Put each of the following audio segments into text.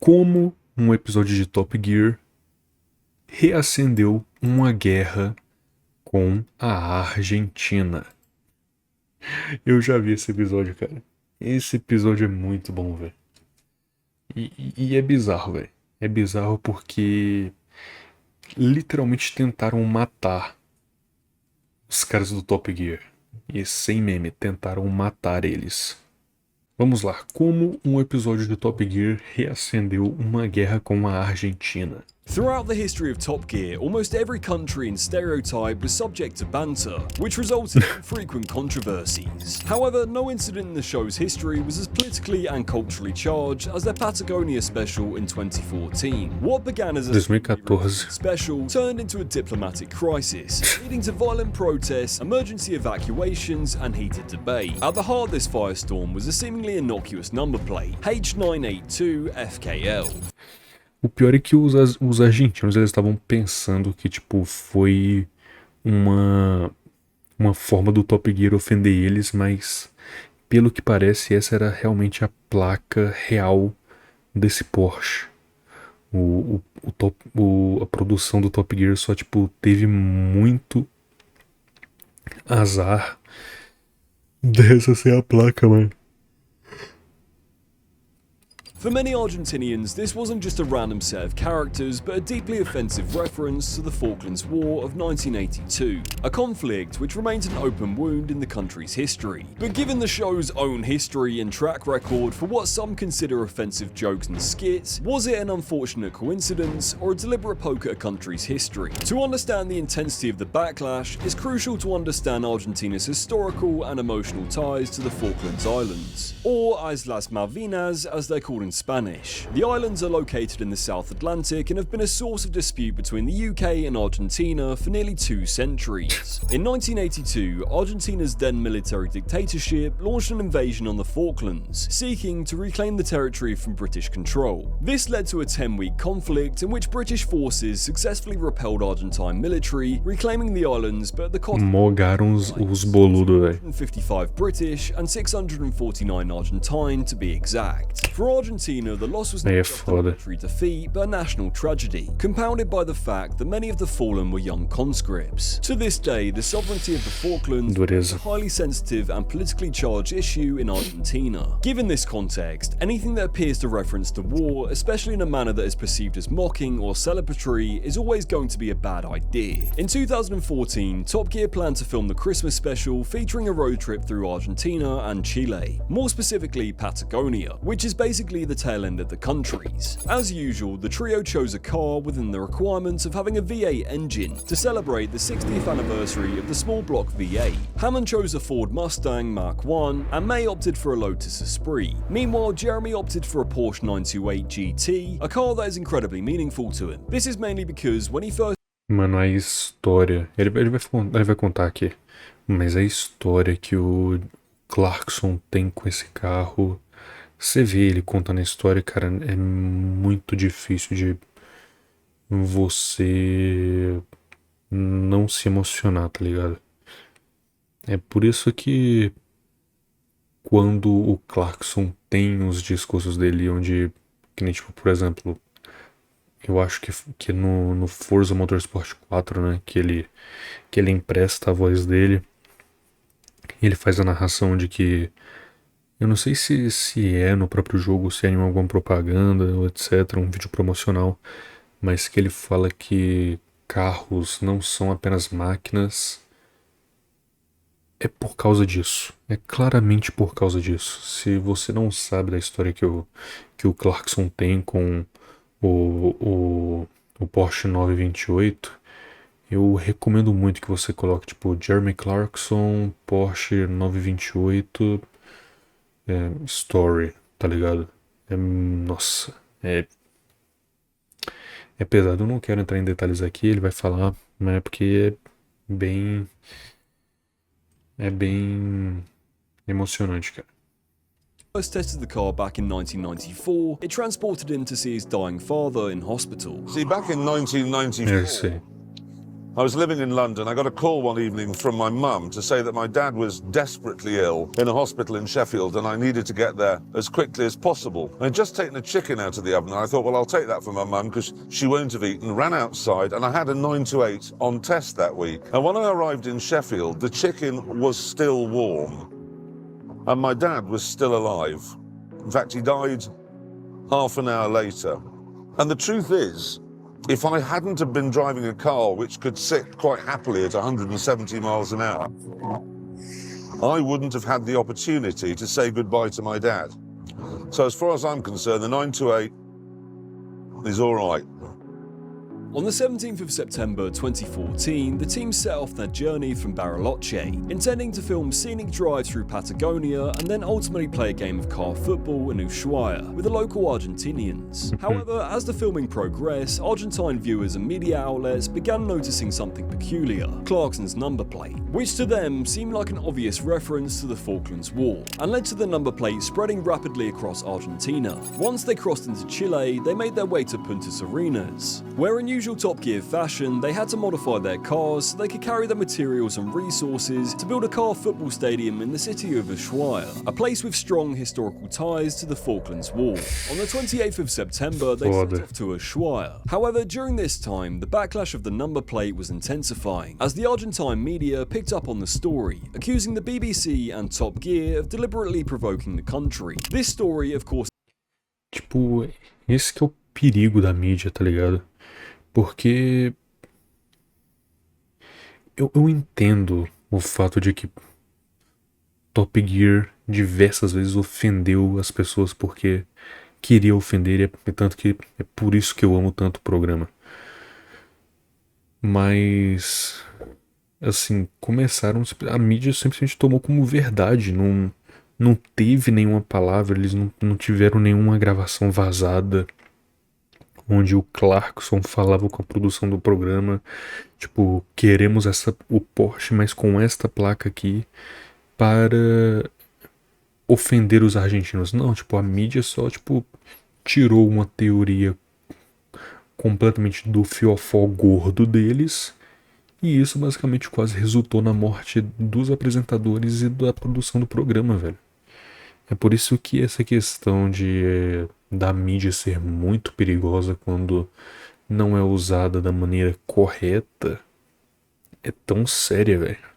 como um episódio de Top Gear reacendeu uma guerra com a Argentina. Eu já vi esse episódio, cara. Esse episódio é muito bom, velho. E é bizarro, velho. É bizarro porque literalmente tentaram matar os caras do Top Gear. E sem meme, tentaram matar eles. Vamos lá, como um episódio de Top Gear reacendeu uma guerra com a Argentina. Throughout the history of Top Gear, almost every country and stereotype was subject to banter, which resulted in frequent controversies. However, no incident in the show's history was as politically and culturally charged as their Patagonia special in 2014. What began as a 2014 special turned into a diplomatic crisis, leading to violent protests, emergency evacuations, and heated debate. At the heart of this firestorm was a seemingly innocuous number plate, H982FKL. O pior é que os argentinos eles estavam pensando que tipo foi uma forma do Top Gear ofender eles, mas pelo que parece essa era realmente a placa real desse Porsche. A produção do Top Gear só tipo teve muito azar dessa ser a placa, mano. For many Argentinians, this wasn't just a random set of characters, but a deeply offensive reference to the Falklands War of 1982, a conflict which remains an open wound in the country's history. But given the show's own history and track record for what some consider offensive jokes and skits, was it an unfortunate coincidence or a deliberate poke at a country's history? To understand the intensity of the backlash, it's crucial to understand Argentina's historical and emotional ties to the Falklands Islands, or as Las Malvinas as they're called in Spanish. The islands are located in the South Atlantic and have been a source of dispute between the UK and Argentina for nearly 2 centuries. In 1982, Argentina's then military dictatorship launched an invasion on the Falklands, seeking to reclaim the territory from British control. This led to a 10-week conflict in which British forces successfully repelled Argentine military, reclaiming the islands but at the cost Mogaram os boludos, velho. 155 British and 649 Argentine to be exact. For Argentina, the loss was not just a military defeat, but a national tragedy, compounded by the fact that many of the fallen were young conscripts. To this day, the sovereignty of the Falklands is a highly sensitive and politically charged issue in Argentina. Given this context, anything that appears to reference the war, especially in a manner that is perceived as mocking or celebratory, is always going to be a bad idea. In 2014, Top Gear planned to film the Christmas special featuring a road trip through Argentina and Chile, more specifically Patagonia, which is basically the tail end of the countries. As usual, the trio chose a car within the requirements of having a V8 engine to celebrate the 60th anniversary of the small block V8. Hammond chose a Ford Mustang Mark I and May opted for a Lotus Esprit. Meanwhile, Jeremy opted for a Porsche 928 GT, a car that is incredibly meaningful to him. This is mainly because when he first... Mano, a história... Ele vai contar aqui. Mas a história que o Clarkson tem com esse carro... Você vê ele contando a história, cara, é muito difícil de você não se emocionar, tá ligado? É por isso que quando o Clarkson tem os discursos dele onde, que nem tipo, por exemplo, eu acho que no Forza Motorsport 4, né, que ele empresta a voz dele e ele faz a narração de que eu não sei se é no próprio jogo, se é em alguma propaganda, ou etc, um vídeo promocional, mas que ele fala que carros não são apenas máquinas. É por causa disso. É claramente por causa disso. Se você não sabe da história que o Clarkson tem com o Porsche 928, eu recomendo muito que você coloque tipo Jeremy Clarkson, Porsche 928... story, tá ligado? Nossa, é pesado. Eu não quero entrar em detalhes aqui, ele vai falar, mas é porque é bem emocionante, cara. First tested the car back in 1994, it transported him to see his dying father in hospital. See, back in 1994, I was living in London. I got a call one evening from my mum to say that my dad was desperately ill in a hospital in Sheffield and I needed to get there as quickly as possible. I'd just taken a chicken out of the oven and I thought, well, I'll take that for my mum because she won't have eaten. Ran outside and I had a 9 to 8 on test that week. And when I arrived in Sheffield, the chicken was still warm and my dad was still alive. In fact, he died half an hour later. And the truth is, if I hadn't have been driving a car which could sit quite happily at 170 miles an hour, I wouldn't have had the opportunity to say goodbye to my dad. So as far as I'm concerned, the 9 to 8 is all right. On the 17th of September 2014, the team set off their journey from Bariloche, intending to film scenic drives through Patagonia and then ultimately play a game of car football in Ushuaia with the local Argentinians. However, as the filming progressed, Argentine viewers and media outlets began noticing something peculiar: Clarkson's number plate, which to them seemed like an obvious reference to the Falklands War, and led to the number plate spreading rapidly across Argentina. Once they crossed into Chile, they made their way to Punta Arenas, where in usual Top Gear fashion, they had to modify their cars so they could carry the materials and resources to build a car football stadium in the city of Ushuaia, a place with strong historical ties to the Falklands War. On the 28th of September, they set off to Ushuaia. However, during this time, the backlash of the number plate was intensifying, as the Argentine media picked up on the story, accusing the BBC and Top Gear of deliberately provoking the country. This story, of course... Tipo, esse que é o perigo da mídia, tá ligado? Porque eu entendo o fato de que Top Gear diversas vezes ofendeu as pessoas porque queria ofender, e tanto que é por isso que eu amo tanto o programa. Mas, assim, a mídia simplesmente tomou como verdade, não teve nenhuma palavra, eles não tiveram nenhuma gravação vazada onde o Clarkson falava com a produção do programa, tipo, queremos o Porsche, mas com esta placa aqui, para ofender os argentinos. Não, tipo, a mídia só, tipo, tirou uma teoria completamente do fiofó gordo deles, e isso basicamente quase resultou na morte dos apresentadores e da produção do programa, velho. É por isso que essa questão da mídia ser muito perigosa quando não é usada da maneira correta é tão séria, velho.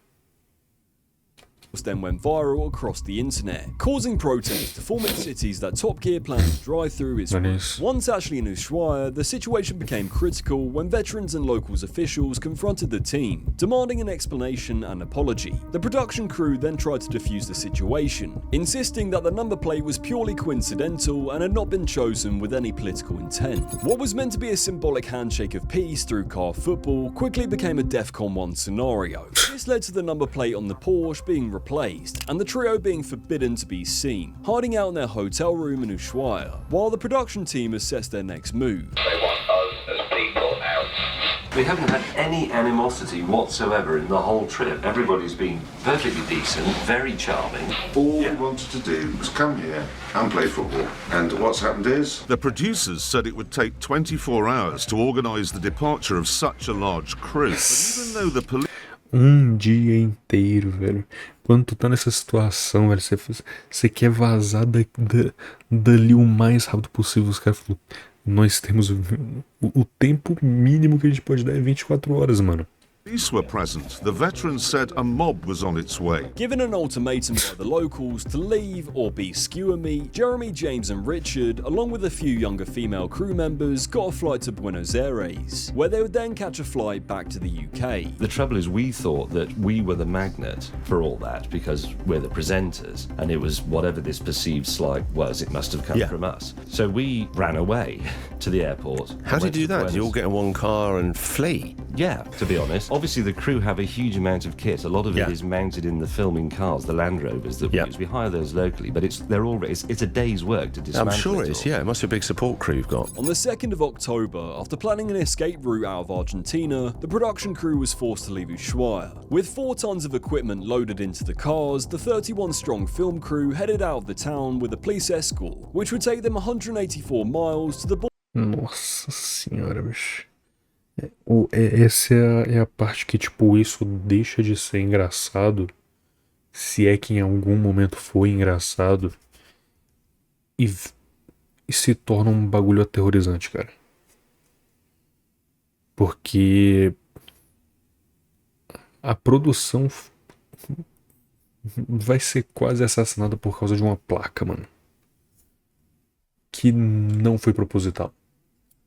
Then went viral across the internet, causing protests to form in cities that Top Gear planned to drive through its route. Once actually in Ushuaia, the situation became critical when veterans and locals officials confronted the team, demanding an explanation and apology. The production crew then tried to defuse the situation, insisting that the number plate was purely coincidental and had not been chosen with any political intent. What was meant to be a symbolic handshake of peace through car football quickly became a DEFCON 1 scenario. This led to the number plate on the Porsche being replaced, and the trio being forbidden to be seen, hiding out in their hotel room in Ushuaia, while the production team assessed their next move. They want us as people out. We haven't had any animosity whatsoever in the whole trip. Everybody's been perfectly decent, very charming. All we wanted to do was come here and play football. And what's happened is... The producers said it would take 24 hours to organise the departure of such a large crew. But even though the police... Dia inteiro, velho. Quando tu tá nessa situação, velho, você quer vazar dali o mais rápido possível. Os caras falam, nós temos o tempo mínimo que a gente pode dar é 24 horas, mano. Police were present. The veterans said a mob was on its way. Given an ultimatum by the locals to leave or be skewer meat, Jeremy, James and Richard, along with a few younger female crew members, got a flight to Buenos Aires, where they would then catch a flight back to the UK. The trouble is, we thought that we were the magnet for all that because we're the presenters, and it was whatever this perceived slight was, it must have come from us. So we ran away to the airport. How did you do that? Did you all get in one car and flee? Yeah, to be honest. Obviously, the crew have a huge amount of kit. A lot of it is mounted in the filming cars, the Land Rovers that we use. We hire those locally, but it's a day's work to dismantle. I'm sure it is. all. Yeah, it must be a big support crew you've got. On the 2nd of October, after planning an escape route out of Argentina, the production crew was forced to leave Ushuaia. With 4 tons of equipment loaded into the cars, the 31-strong film crew headed out of the town with a police escort, which would take them 184 miles to the border. Nossa senhora, bicho. Essa é a parte que, tipo, isso deixa de ser engraçado, se é que em algum momento foi engraçado, e se torna um bagulho aterrorizante, cara. Porque a produção vai ser quase assassinada por causa de uma placa, mano. Que não foi proposital.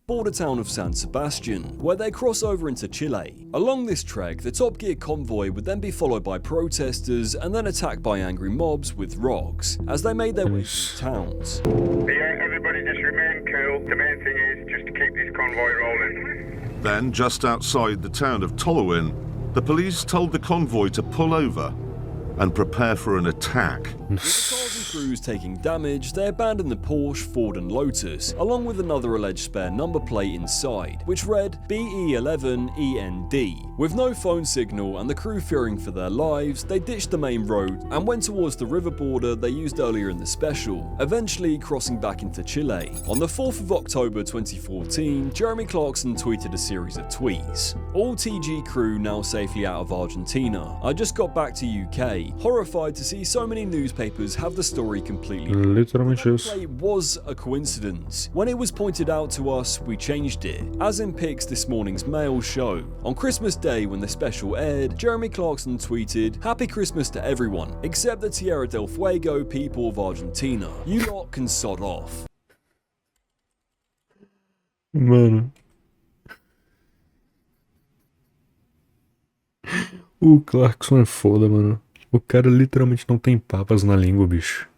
Border town of San Sebastian, where they cross over into Chile. Along this trek, the Top Gear convoy would then be followed by protesters and then attacked by angry mobs with rocks as they made their way through towns. Yeah, everybody just remain cool. The main thing is just to keep this convoy rolling. Then, just outside the town of Tolowin, the police told the convoy to pull over and prepare for an attack. With the cars and crews taking damage, they abandoned the Porsche, Ford and Lotus, along with another alleged spare number plate inside, which read BE11END. With no phone signal and the crew fearing for their lives, they ditched the main road and went towards the river border they used earlier in the special, eventually crossing back into Chile. On the 4th of October 2014, Jeremy Clarkson tweeted a series of tweets. All TG crew now safely out of Argentina. I just got back to UK. Horrified to see so many newspapers have the story completely wrong. Literalmente isso. It was a coincidence. When it was pointed out to us, we changed it. As in pics this morning's Mail show. On Christmas Day when the special aired, Jeremy Clarkson tweeted, "Happy Christmas to everyone, except the Tierra del Fuego people of Argentina. You lot can sod off." Mano. O Clarkson é foda, mano. O cara literalmente não tem papas na língua, bicho.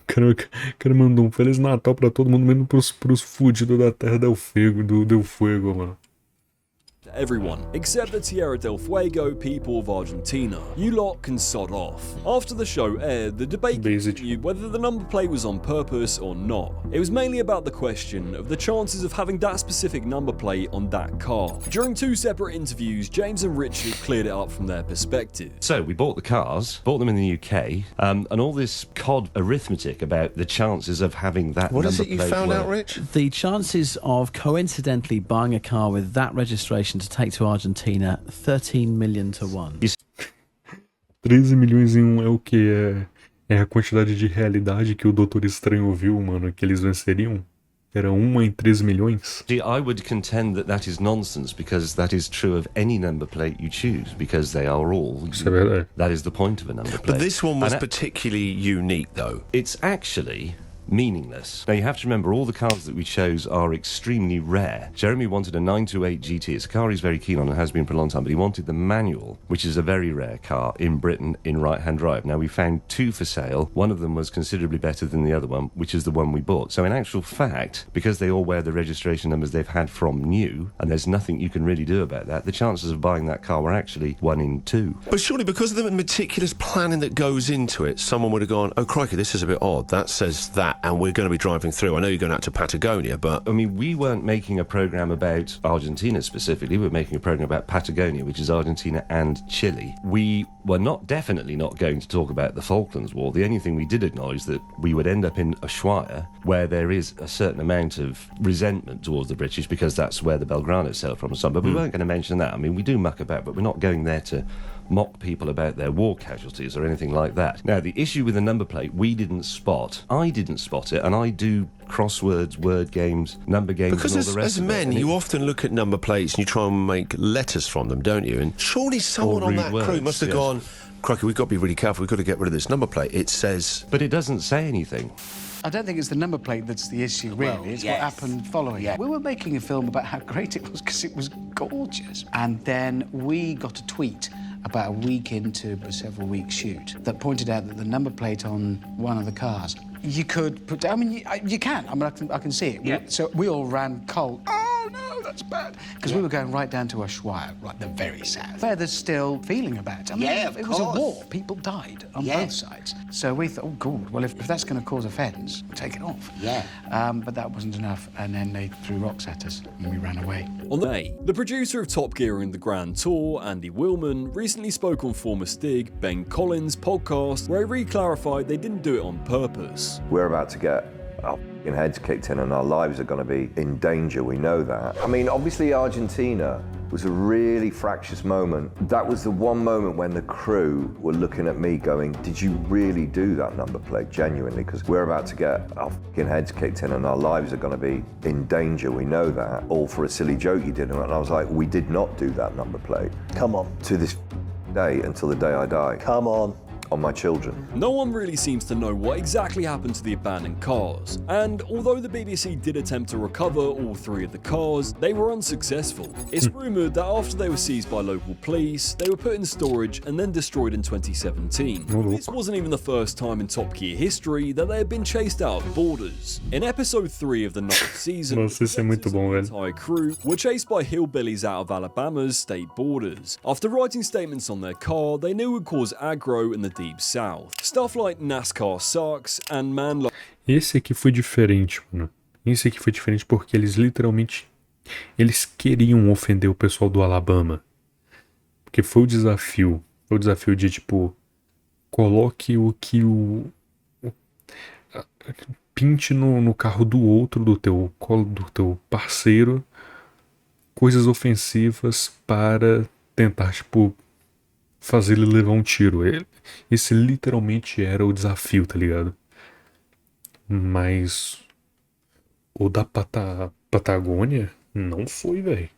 O cara mandou um Feliz Natal pra todo mundo, mesmo pros fudidos da Terra del Fuego, mano. Everyone, except the Tierra del Fuego people of Argentina. You lot can sod off. After the show aired, the debate continued whether the number plate was on purpose or not. It was mainly about the question of the chances of having that specific number plate on that car. During two separate interviews, James and Richard cleared it up from their perspective. So we bought the cars, bought them in the UK, and all this COD arithmetic about the chances of having that What number is it you plate found work. out, Rich? The chances of coincidentally buying a car with that registration to take to Argentina, 13 million to 1. 13 milhões em um é o que? É a quantidade de realidade que o Doutor Estranho viu, mano, que eles venceriam? Era 1 em 13 milhões? See, I would contend that that is nonsense, because that is true of any number plate you choose, because they are all. Isso é verdade. That is the point of a number plate. But this one was And particularly unique, though. it's actually meaningless. Now you have to remember, all the cars that we chose are extremely rare. Jeremy wanted a 928 GT. It's a car he's very keen on and has been for a long time, but he wanted the manual, which is a very rare car in Britain in right-hand drive. Now we found two for sale. One of them was considerably better than the other one, which is the one we bought. So in actual fact, because they all wear the registration numbers they've had from new, and there's nothing you can really do about that, the chances of buying that car were actually 1 in 2. But surely because of the meticulous planning that goes into it, someone would have gone, oh, crikey, this is a bit odd. That says that, and we're going to be driving through. I know you're going out to Patagonia, but... I mean, we weren't making a programme about Argentina specifically. We were making a programme about Patagonia, which is Argentina and Chile. We were definitely not going to talk about the Falklands War. The only thing we did acknowledge that we would end up in Ushuaia, where there is a certain amount of resentment towards the British, because that's where the Belgranos sailed from and so on. But we weren't going to mention that. I mean, we do muck about, but we're not going there to mock people about their war casualties or anything like that. Now, the issue with the number plate, we didn't spot. I didn't spot it, and I do crosswords, word games, number games, Because and all the rest as of men, it. you often look at number plates and you try and make letters from them, don't you? And surely someone Or on rude that crew words, must have yes. gone, crikey, we've got to be really careful, we've got to get rid of this number plate. It says... But it doesn't say anything. I don't think it's the number plate that's the issue, really. It's what happened following. Yeah. We were making a film about how great it was because it was gorgeous. And then we got a tweet about a week into a several-week shoot that pointed out that the number plate on one of the cars, you could put down, I mean, you can. I mean, I can see it. Yeah. So we all ran cold. Oh, no, that's bad. Because we were going right down to Ushuaia, right the very south, where there's still feeling about it. I mean, it was a war. People died on both sides. So we thought, oh, God, well, if that's going to cause offence, we'll take it off. Yeah. But that wasn't enough. And then they threw rocks at us and we ran away. On the producer of Top Gear and the Grand Tour, Andy Willman, recently spoke on former Stig, Ben Collins' podcast, where he re-clarified they didn't do it on purpose. We're about to get our f***ing heads kicked in and our lives are going to be in danger, we know that. I mean, obviously Argentina was a really fractious moment. That was the one moment when the crew were looking at me going, did you really do that number plate, genuinely? Because we're about to get our f***ing heads kicked in and our lives are going to be in danger, we know that. All for a silly joke you did. And I was like, we did not do that number plate. Come on. To this day, until the day I die. Come on. On my children. No one really seems to know what exactly happened to the abandoned cars, and although the BBC did attempt to recover all 3 of the cars, they were unsuccessful. It's rumoured that after they were seized by local police, they were put in storage and then destroyed in 2017. This wasn't even the first time in Top Gear history that they had been chased out of borders. In episode 3 of the 9th season, the entire crew were chased by hillbillies out of Alabama's state borders. After writing statements on their car, they knew it would cause aggro in the Deep South. Stuff like NASCAR sucks and man like... Esse aqui foi diferente, mano. Esse aqui foi diferente porque eles literalmente... Eles queriam ofender o pessoal do Alabama. Porque foi o desafio. Foi o desafio de, tipo... Coloque o que pinte no carro do outro, do teu parceiro, coisas ofensivas para tentar, tipo... fazer ele levar um tiro. Esse literalmente era o desafio, tá ligado? Mas o da Patagônia não foi, velho.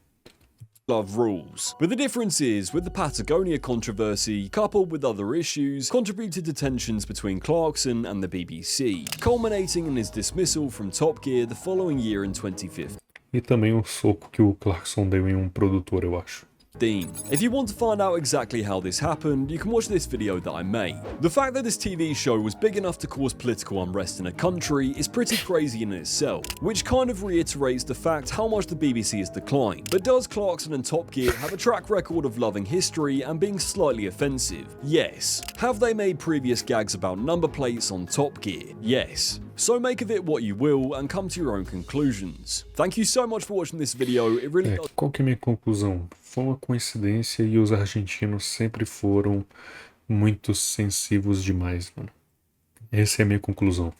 Love rules. But the difference is, with the Patagonia controversy, coupled with other issues, contributed to tensions between Clarkson and the BBC, culminating in his dismissal from Top Gear the following year in 2015. E também o soco que o Clarkson deu em um produtor, eu acho. If you want to find out exactly how this happened, you can watch this video that I made. The fact that this TV show was big enough to cause political unrest in a country is pretty crazy in itself, which kind of reiterates the fact how much the BBC has declined. But does Clarkson and Top Gear have a track record of loving history and being slightly offensive? Yes. Have they made previous gags about number plates on Top Gear? Yes. So make of it what you will and come to your own conclusions. Thank you so much for watching this video. It really does... Qual que é a minha conclusão? Foi uma coincidência e os argentinos sempre foram muito sensíveis demais, mano. Essa é a minha conclusão.